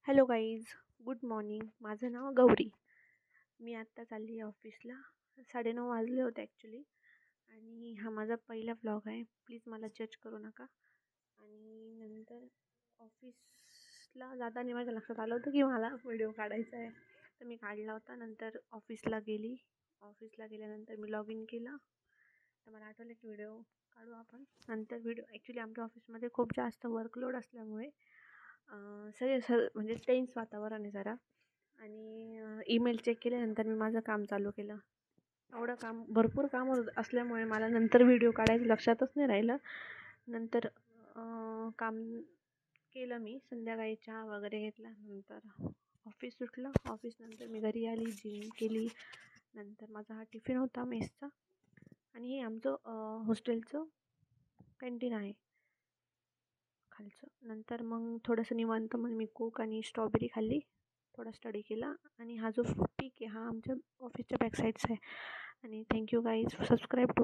Hello guys, good morning. माझं नाव गौरी. मी आत्ता चालली आहे ऑफिसला. 9:30 वाजले होते ॲक्च्युली. आणि हा माझा पहिला व्लॉग आहे. प्लीज मला जज करू नका. आणि नंतर ऑफिसला जाताना माझ्या लक्षात आलं होतं की मला व्हिडिओ काढायचा आहे, तर मी काढला होता. नंतर ऑफिसला गेली. ऑफिसला गेल्यानंतर मी लॉग इन केलं, तर मला आठवलं की व्हिडिओ काढू आपण. नंतर व्हिडिओ ॲक्च्युली आमच्या ऑफिसमध्ये खूप जास्त वर्कलोड असल्यामुळे म्हणजे टेन्स वातावरण आहे जरा. आणि ईमेल चेक केल्यानंतर मी माझं काम चालू केलं. एवढं काम, भरपूर काम असल्यामुळे मला नंतर व्हिडिओ काढायचं लक्षातच नाही राहिलं. नंतर काम केलं मी. संध्याकाळी चहा वगैरे घेतला. नंतर ऑफिस सुटलं. ऑफिसनंतर मी घरी आली, जिम केली. नंतर माझा हा टिफिन होता मेसचा. आणि हे आमचं हॉस्टेलचं कॅन्टीन आहे खालचं. नंतर मग थोडंसं निवांत मग मी कोक आणि स्ट्रॉबेरी खाल्ली. थोडा स्टडी केला. आणि हा जो पीक आहे हा आमच्या ऑफिसच्या बॅक साईडचा आहे. आणि थँक्यू गाईज, सबस्क्राईब टू